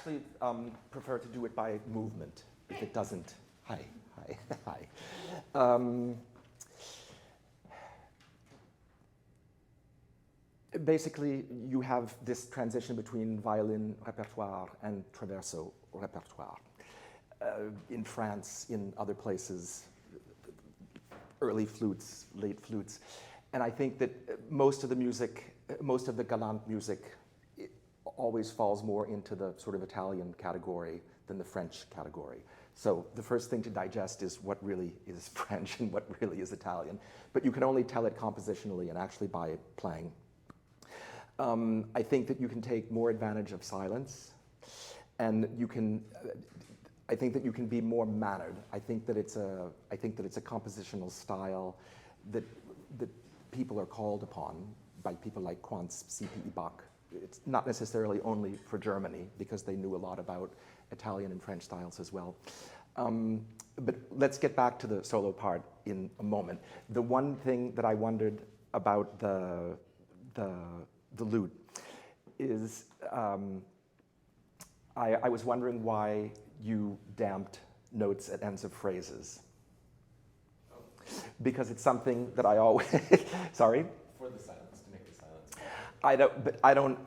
actually prefer to do it by movement if it doesn't. Hi. Basically, you have this transition between violin repertoire and traverso repertoire. In France, in other places, early flutes, late flutes. And I think that most of the music, most of the galant music, always falls more into the sort of Italian category than the French category. So the first thing to digest is what really is French and what really is Italian. But you can only tell it compositionally and actually by playing. I think that you can take more advantage of silence, and you can. I think that you can be more mannered. I think that it's a compositional style that people are called upon by people like Quantz, C.P.E. Bach. It's not necessarily only for Germany, because they knew a lot about Italian and French styles as well. But let's get back to the solo part in a moment. The one thing that I wondered about the lute is I was wondering why you damped notes at ends of phrases. Because it's something that I always, sorry? For the silence, to make the silence.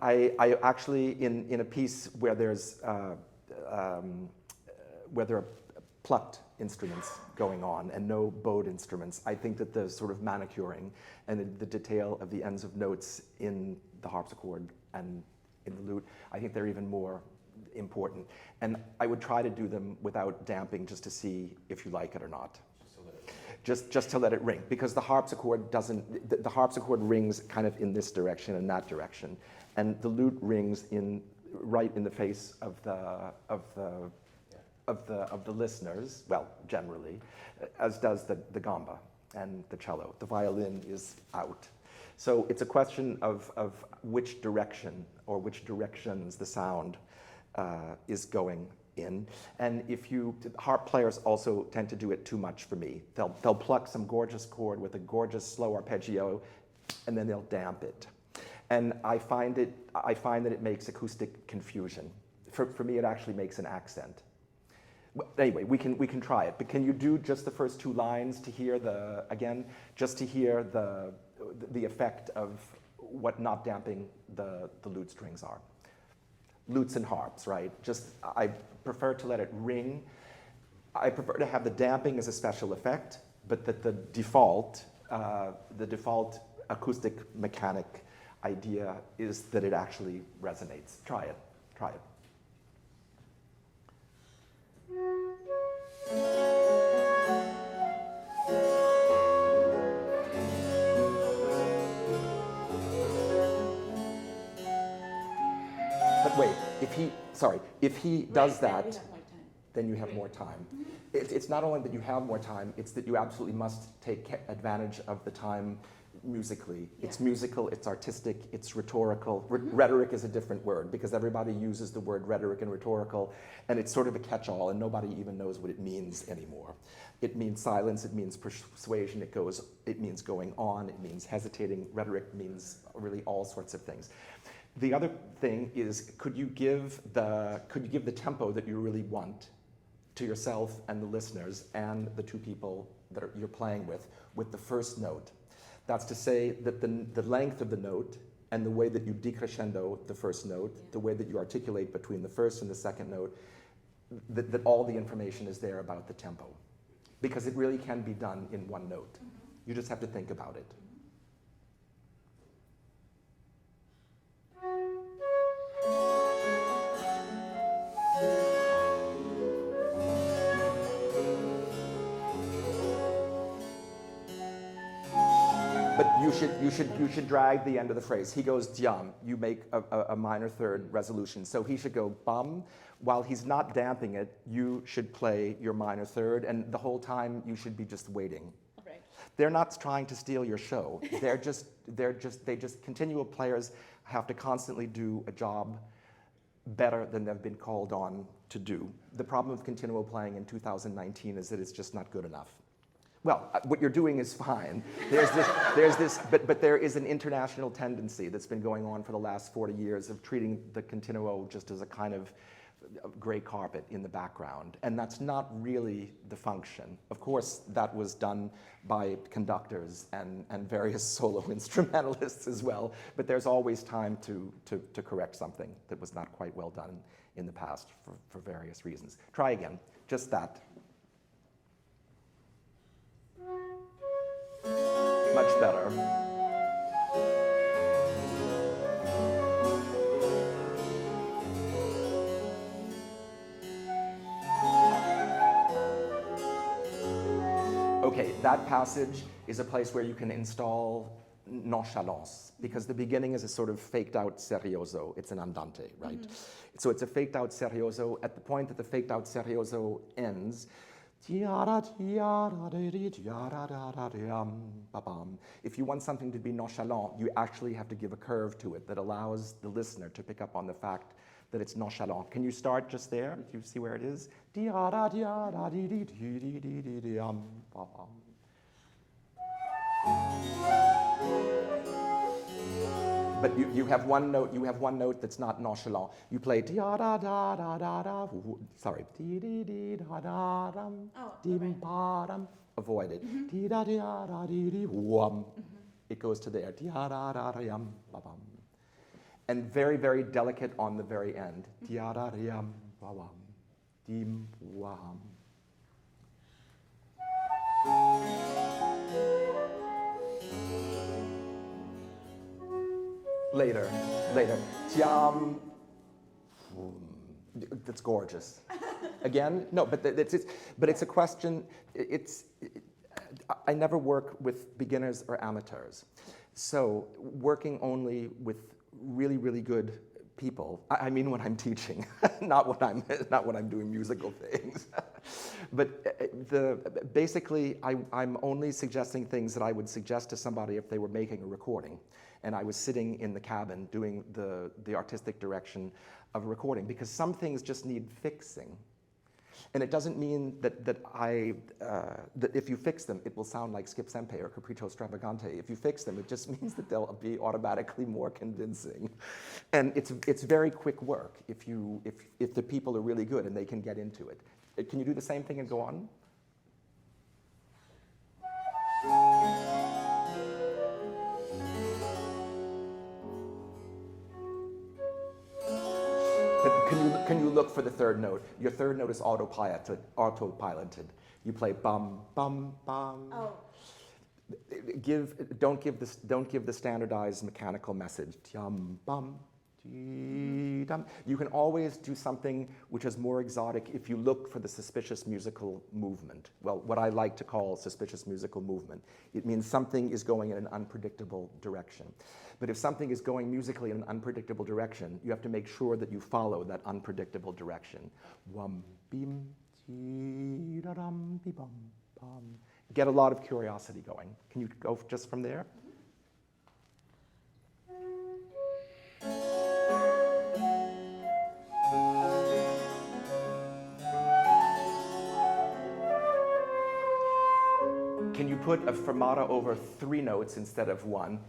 I actually, in a piece where there's, where there are plucked instruments going on and no bowed instruments, I think that the sort of manicuring and the detail of the ends of notes in the harpsichord and in the lute, I think they're even more important. And I would try to do them without damping, just to see if you like it or not. Just to let it ring, because the harpsichord doesn't. The harpsichord rings kind of in this direction and that direction, and the lute rings right in the face of the listeners. Well, generally, as does the gamba and the cello. The violin is out. So it's a question of which direction or which directions the sound is going in. And harp players also tend to do it too much for me. They'll pluck some gorgeous chord with a gorgeous slow arpeggio, and then they'll damp it. And I find that it makes acoustic confusion. For me, it actually makes an accent. Well, anyway, we can try it. But can you do just the first two lines to hear the effect of what not damping the lute strings are? Lutes and harps, right? I prefer to let it ring. I prefer to have the damping as a special effect, but that the default acoustic mechanic idea is that it actually resonates. Try it. But wait, if he does that, then you have more time. It's not only that you have more time, it's that you absolutely must take advantage of the time musically. Yeah. It's musical, it's artistic, it's rhetorical. Rhetoric is a different word, because everybody uses the word rhetoric and rhetorical, and it's sort of a catch-all, and nobody even knows what it means anymore. It means silence, it means persuasion, it means going on, it means hesitating. Rhetoric means really all sorts of things. The other thing is, could you give the tempo that you really want to yourself and the listeners and the two people that you're playing with the first note? That's to say that the length of the note and the way that you decrescendo the first note, the way that you articulate between the first and the second note, that all the information is there about the tempo. Because it really can be done in one note. You just have to think about it. But you should drag the end of the phrase. He goes diam. You make a minor third resolution. So he should go bum. While he's not damping it, you should play your minor third, and the whole time you should be just waiting. Right. They're not trying to steal your show. Continual players have to constantly do a job better than they've been called on to do. The problem with continual playing in 2019 is that it's just not good enough. Well, what you're doing is fine. But there is an international tendency that's been going on for the last 40 years of treating the continuo just as a kind of gray carpet in the background, and that's not really the function. Of course, that was done by conductors and various solo instrumentalists as well, but there's always time to correct something that was not quite well done in the past for various reasons. Try again, just that. Much better. Okay, that passage is a place where you can install nonchalance, because the beginning is a sort of faked out serioso. It's an andante, right? Mm-hmm. So it's a faked out serioso. At the point that the faked out serioso ends, if you want something to be nonchalant, you actually have to give a curve to it that allows the listener to pick up on the fact that it's nonchalant. Can you start just there? Do you see where it is? But you have one note. You have one note that's not nonchalant. You play sorry. Avoid it. It goes to there. And very, very delicate on the very end. Later. That's gorgeous. Again, no, but it's a question. I never work with beginners or amateurs, so working only with really, really good people. I mean, when I'm teaching, not when I'm doing musical things. But basically, I'm only suggesting things that I would suggest to somebody if they were making a recording, and I was sitting in the cabin doing the artistic direction of a recording, because some things just need fixing. And it doesn't mean that if you fix them, it will sound like Skip Sempe or Capriccio Stravagante. If you fix them, it just means that they'll be automatically more convincing. And it's very quick work if the people are really good and they can get into it. Can you do the same thing and go on? Can you look for the third note? Your third note is autopiloted. You play bum bum bum. Oh. Don't give the standardized mechanical message. Yum bum. Dum. You can always do something which is more exotic if you look for the suspicious musical movement. Well, what I like to call suspicious musical movement. It means something is going in an unpredictable direction. But if something is going musically in an unpredictable direction, you have to make sure that you follow that unpredictable direction. Wum, bim, da, dum, bi, bum, bum. Get a lot of curiosity going. Can you go just from there? Can you put a fermata over 3 notes instead of 1?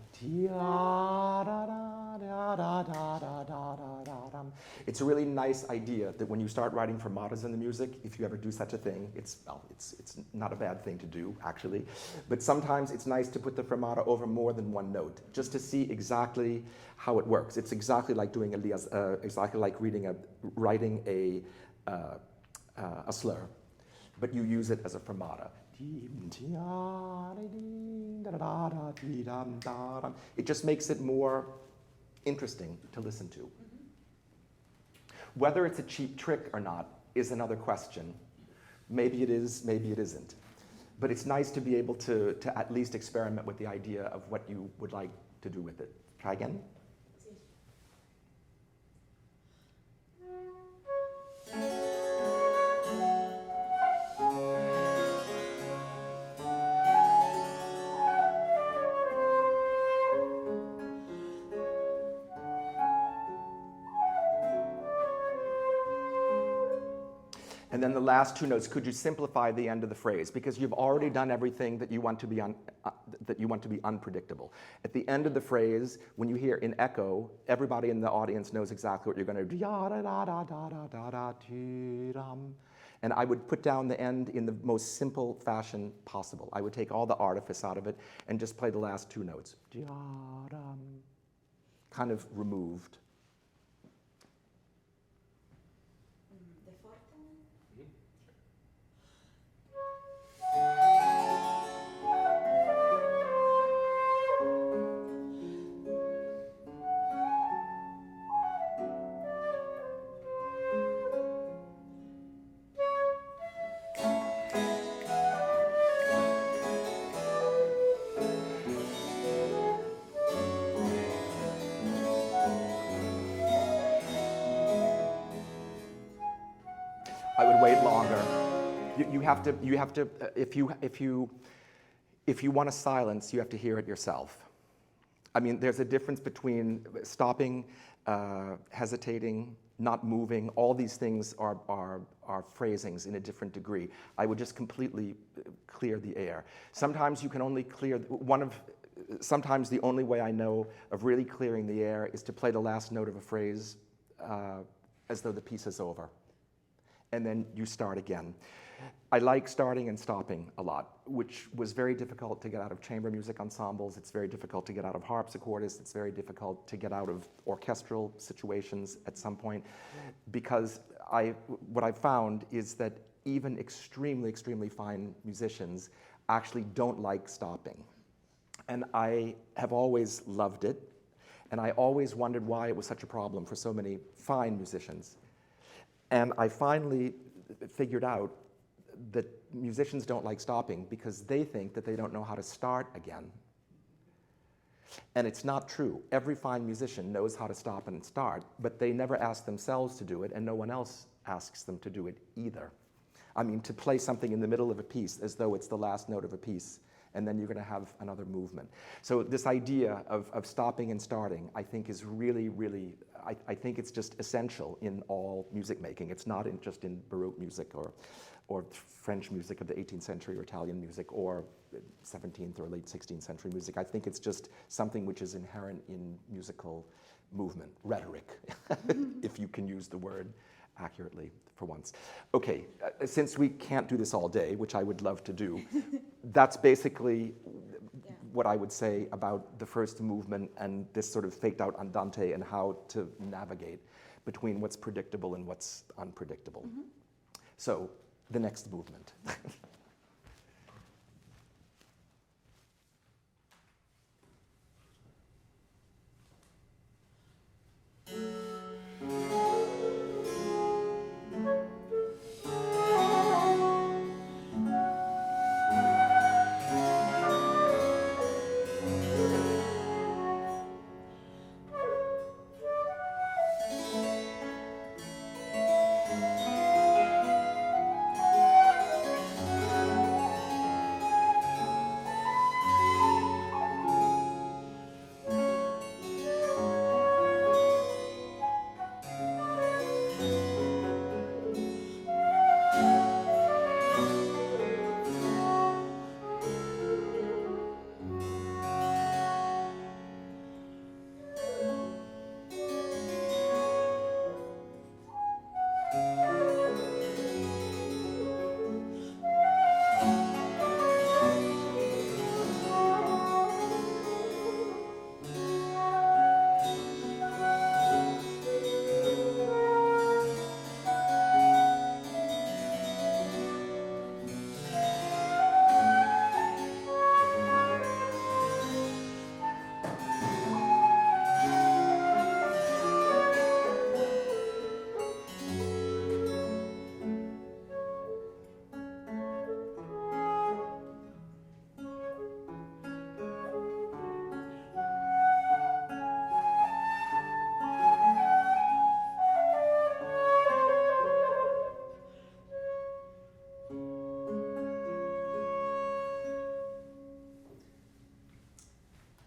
It's a really nice idea that when you start writing fermatas in the music, if you ever do such a thing, it's not a bad thing to do, actually. But sometimes it's nice to put the fermata over more than 1 note, just to see exactly how it works. It's exactly like doing exactly like writing a slur, but you use it as a fermata. It just makes it more interesting to listen to. Whether it's a cheap trick or not is another question. Maybe it is, maybe it isn't. But it's nice to be able to at least experiment with the idea of what you would like to do with it. Try again. And then the last 2 notes, could you simplify the end of the phrase? Because you've already done everything that you want to be on, that you want to be unpredictable. At the end of the phrase, when you hear in echo, everybody in the audience knows exactly what you're going to do. And I would put down the end in the most simple fashion possible. I would take all the artifice out of it and just play the last two notes. Kind of removed. The forte? I would wait longer. You have to. If you want a silence, you have to hear it yourself. I mean, there's a difference between stopping, hesitating, not moving. All these things are phrasings in a different degree. I would just completely clear the air. Sometimes you can only clear Sometimes the only way I know of really clearing the air is to play the last note of a phrase as though the piece is over. And then you start again. I like starting and stopping a lot, which was very difficult to get out of chamber music ensembles. It's very difficult to get out of harpsichordists. It's very difficult to get out of orchestral situations at some point, because what I've found is that even extremely, extremely fine musicians actually don't like stopping. And I have always loved it, and I always wondered why it was such a problem for so many fine musicians. And I finally figured out that musicians don't like stopping because they think that they don't know how to start again. And it's not true. Every fine musician knows how to stop and start, but they never ask themselves to do it, and no one else asks them to do it either. I mean, to play something in the middle of a piece as though it's the last note of a piece, and then you're going to have another movement. So this idea of stopping and starting, I think, is really, really, I think it's just essential in all music making. It's not just in Baroque music or French music of the 18th century or Italian music or 17th or late 16th century music. I think it's just something which is inherent in musical movement, rhetoric, if you can use the word accurately for once. Okay, since we can't do this all day, which I would love to do, that's basically what I would say about the first movement and this sort of faked out andante and how to navigate between what's predictable and what's unpredictable. Mm-hmm. So, the next movement.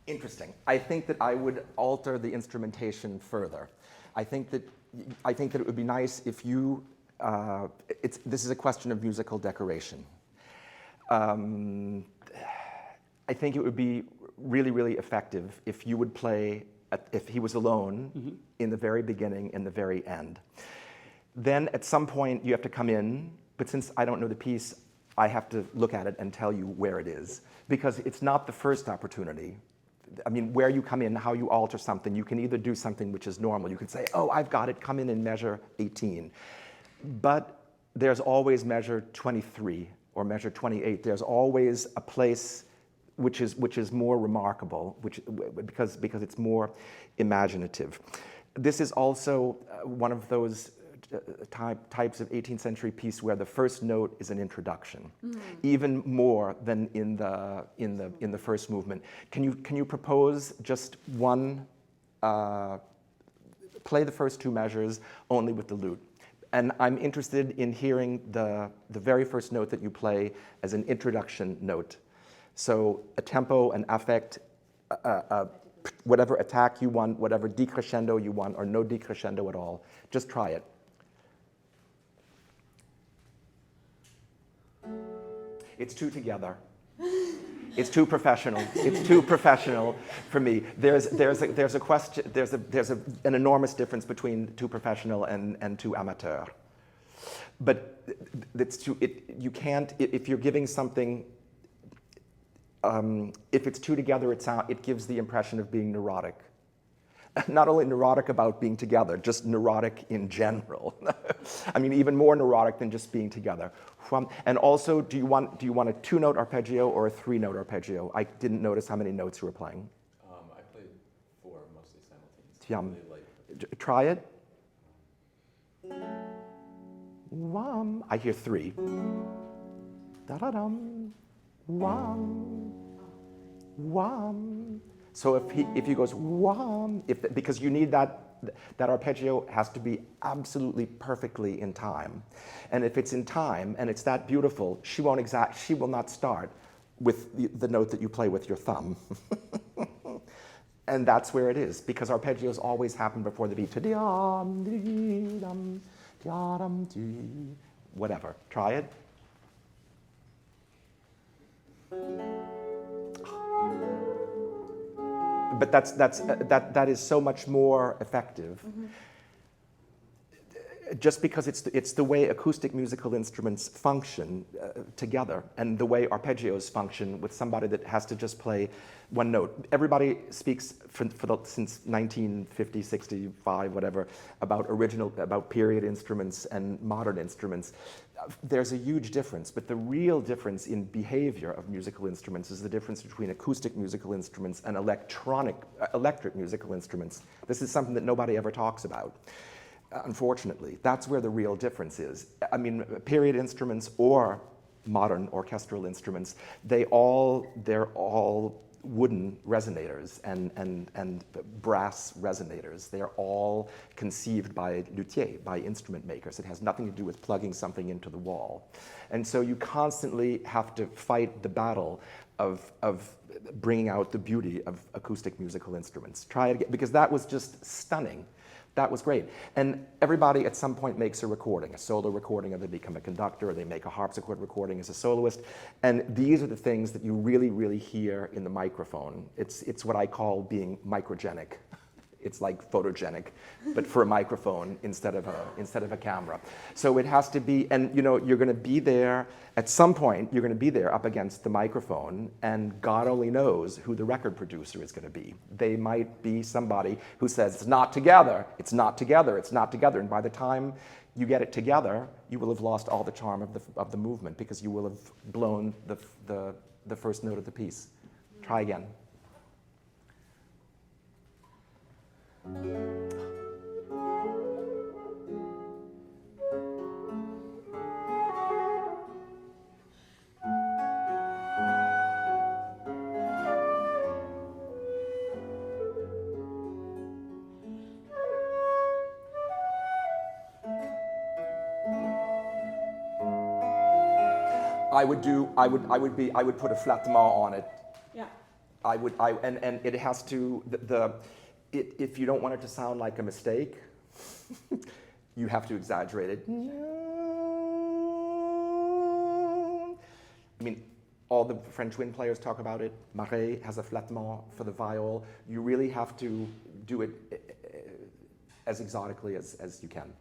Interesting. I think that I would alter the instrumentation further. I think that it would be nice if you. This is a question of musical decoration. I think it would be really, really effective if you would play, if he was alone in the very beginning and the very end. Then at some point you have to come in, but since I don't know the piece, I have to look at it and tell you where it is, because it's not the first opportunity. I mean, where you come in, how you alter something, you can either do something which is normal. You can say, oh, I've got it, come in and measure 18. But there's always measure 23 or measure 28. There's always a place which is more remarkable, because it's more imaginative. This is also one of those types of 18th century piece where the first note is an introduction, even more than in the first movement. Can you propose just one? Play the first two measures only with the lute, and I'm interested in hearing the very first note that you play as an introduction note. So a tempo, an affect, whatever attack you want, whatever decrescendo you want, or no decrescendo at all. Just try it. It's too together. It's too professional. It's too professional for me. There's a question. There's an enormous difference between too professional and too amateur. But you can't, if you're giving something. If it's two together, it gives the impression of being neurotic. Not only neurotic about being together, just neurotic in general. I mean, even more neurotic than just being together. And also, do you want a 2-note arpeggio or a 3-note arpeggio? I didn't notice how many notes you were playing. I played 4, mostly simultaneously. Really Try it. Wham. I hear 3. Da-da-dum. Wham. Wham. So if he goes wham, because you need that arpeggio has to be absolutely perfectly in time, and if it's in time and it's that beautiful, she will not start with the note that you play with your thumb, and that's where it is, because arpeggios always happen before the beat. Whatever. Try it. But that is so much more effective. Just because it's the way acoustic musical instruments function together, and the way arpeggios function with somebody that has to just play one note. Everybody speaks since 1950, 65, whatever, about period instruments and modern instruments. There's a huge difference, but the real difference in behavior of musical instruments is the difference between acoustic musical instruments and electric musical instruments. This is something that nobody ever talks about. Unfortunately, that's where the real difference is. I mean, period instruments or modern orchestral instruments, they're all wooden resonators and brass resonators. They're all conceived by luthiers, by instrument makers. It has nothing to do with plugging something into the wall. And so you constantly have to fight the battle of bringing out the beauty of acoustic musical instruments. Try it again, because that was just stunning. That was great. And everybody at some point makes a solo recording, or they become a conductor, or they make a harpsichord recording as a soloist. And these are the things that you really, really hear in the microphone. It's what I call being microgenic. It's like photogenic, but for a microphone instead of a camera. So it has to be, and you're going to be there, at some point, you're going to be there up against the microphone, and God only knows who the record producer is going to be. They might be somebody who says, it's not together, it's not together, it's not together. And by the time you get it together, you will have lost all the charm of the movement, because you will have blown the first note of the piece. Try again. I would put a flattement on it. Yeah. And it has to, if you don't want it to sound like a mistake, you have to exaggerate it. I mean, All the French wind players talk about it. Marais has a flattement for the viol. You really have to do it as exotically as you can.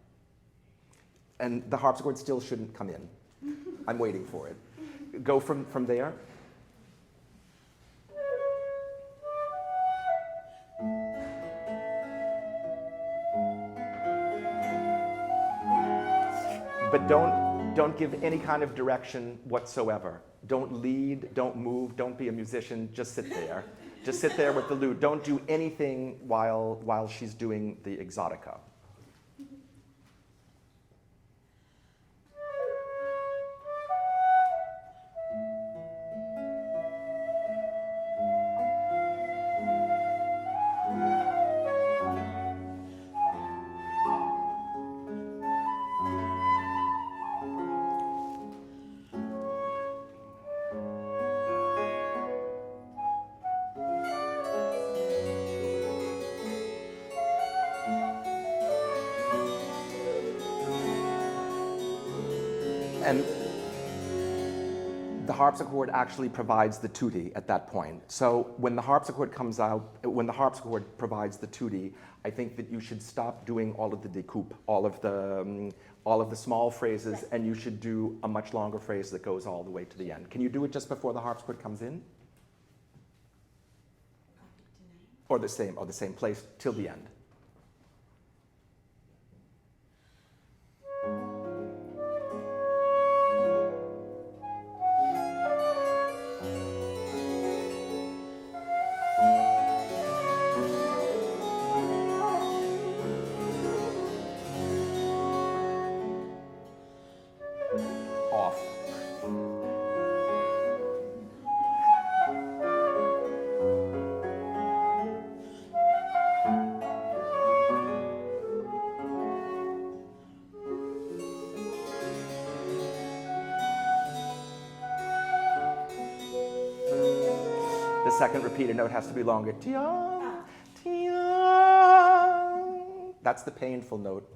And the harpsichord still shouldn't come in. I'm waiting for it. Go from there. But don't give any kind of direction whatsoever. Don't lead, don't move, don't be a musician, just sit there. Just sit there with the lute. Don't do anything while she's doing the exotica. And the harpsichord actually provides the tutti at that point. So when the harpsichord comes out, when the harpsichord provides the tutti, I think that you should stop doing all of the découpe, all of the small phrases, and you should do a much longer phrase that goes all the way to the end. Can you do it just before the harpsichord comes in? Or the same place till the end? The second repeated note has to be longer. Tiang, tiang. That's the painful note.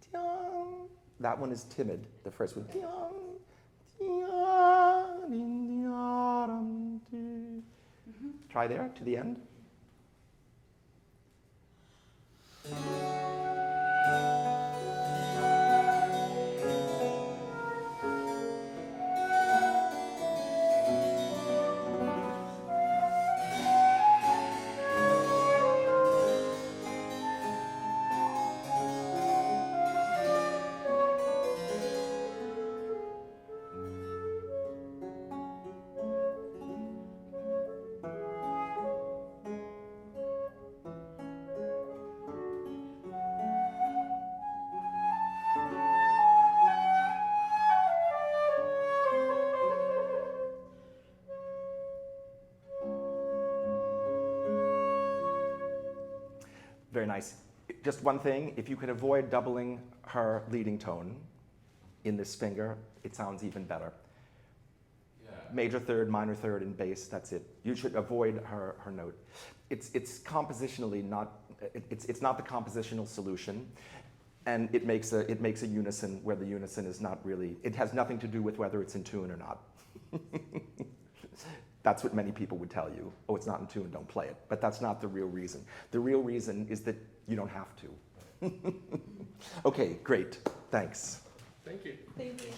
Tiang. That one is timid, the first one. Tiang, tiang, tiang, tiang. Try there, to the end. Very nice. Just one thing, if you could avoid doubling her leading tone in this finger, it sounds even better. Yeah. Major third, minor third, and bass, that's it. You should avoid her note. It's compositionally not, it's not the compositional solution, and it makes a unison where the unison is not really, it has nothing to do with whether it's in tune or not. That's what many people would tell you. Oh, it's not in tune, don't play it. But that's not the real reason. The real reason is that you don't have to. Okay, great. Thanks. Thank you. Thank you.